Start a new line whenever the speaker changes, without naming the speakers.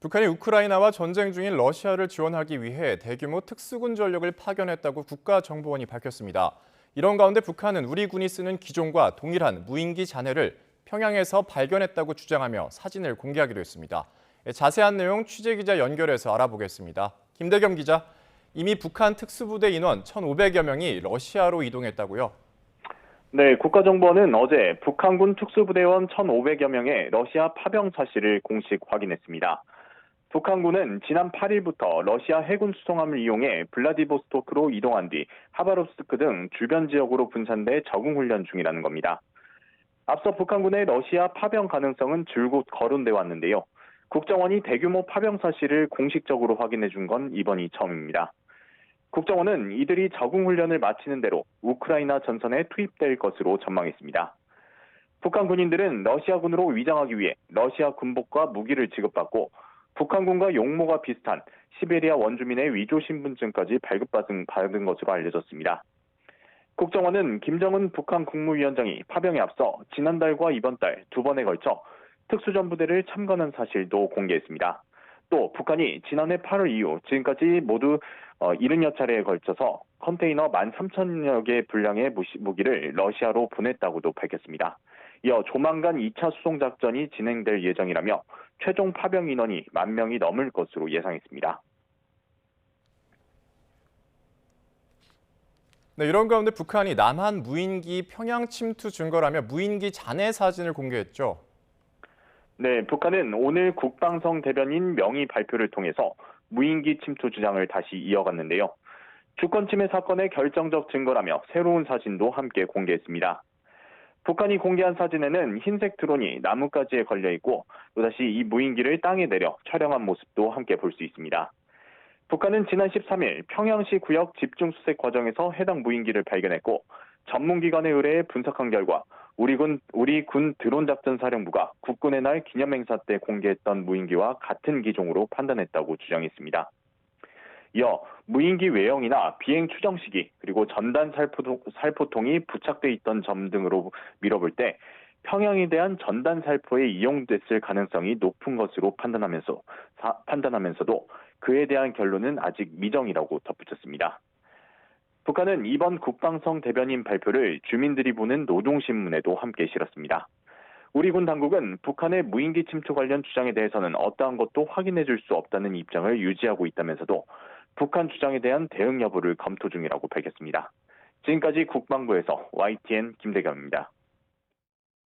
북한이 우크라이나와 전쟁 중인 러시아를 지원하기 위해 대규모 특수군 전력을 파견했다고 국가정보원이 밝혔습니다. 이런 가운데 북한은 우리 군이 쓰는 기종과 동일한 무인기 잔해를 평양에서 발견했다고 주장하며 사진을 공개하기도 했습니다. 자세한 내용 취재기자 연결해서 알아보겠습니다. 김대겸 기자, 이미 북한 특수부대 인원 1,500여 명이 러시아로 이동했다고요?
네, 국가정보원은 어제 북한군 특수부대원 1,500여 명의 러시아 파병 사실을 공식 확인했습니다. 북한군은 지난 8일부터 러시아 해군 수송함을 이용해 블라디보스토크로 이동한 뒤 하바롭스크 등 주변 지역으로 분산돼 적응 훈련 중이라는 겁니다. 앞서 북한군의 러시아 파병 가능성은 줄곧 거론돼 왔는데요. 국정원이 대규모 파병 사실을 공식적으로 확인해 준 건 이번이 처음입니다. 국정원은 이들이 적응 훈련을 마치는 대로 우크라이나 전선에 투입될 것으로 전망했습니다. 북한 군인들은 러시아군으로 위장하기 위해 러시아 군복과 무기를 지급받고 북한군과 용모가 비슷한 시베리아 원주민의 위조 신분증까지 발급받은 것으로 알려졌습니다. 국정원은 김정은 북한 국무위원장이 파병에 앞서 지난달과 이번 달 두 번에 걸쳐 특수전부대를 참관한 사실도 공개했습니다. 또 북한이 지난해 8월 이후 지금까지 모두 70여 차례에 걸쳐서 컨테이너 13,000여 개 분량의 무기를 러시아로 보냈다고도 밝혔습니다. 이어 조만간 2차 수송작전이 진행될 예정이라며 최종 파병 인원이 10,000명이 넘을 것으로 예상했습니다.
네, 이런 가운데 북한이 남한 무인기 평양 침투 증거라며 무인기 잔해 사진을 공개했죠.
네, 북한은 오늘 국방성 대변인 명의 발표를 통해서 무인기 침투 주장을 다시 이어갔는데요. 주권 침해 사건의 결정적 증거라며 새로운 사진도 함께 공개했습니다. 북한이 공개한 사진에는 흰색 드론이 나뭇가지에 걸려 있고 또다시 이 무인기를 땅에 내려 촬영한 모습도 함께 볼 수 있습니다. 북한은 지난 13일 평양시 구역 집중수색 과정에서 해당 무인기를 발견했고 전문기관에 의뢰해 분석한 결과 우리 군 드론작전사령부가 국군의 날 기념행사 때 공개했던 무인기와 같은 기종으로 판단했다고 주장했습니다. 이어 무인기 외형이나 비행 추정 시기 그리고 전단 살포통이 부착돼 있던 점 등으로 밀어볼 때 평양에 대한 전단 살포에 이용됐을 가능성이 높은 것으로 판단하면서도 그에 대한 결론은 아직 미정이라고 덧붙였습니다. 북한은 이번 국방성 대변인 발표를 주민들이 보는 노동신문에도 함께 실었습니다. 우리 군 당국은 북한의 무인기 침투 관련 주장에 대해서는 어떠한 것도 확인해 줄 수 없다는 입장을 유지하고 있다면서도 북한 주장에 대한 대응 여부를 검토 중이라고 밝혔습니다. 지금까지 국방부에서 YTN 김대겸입니다.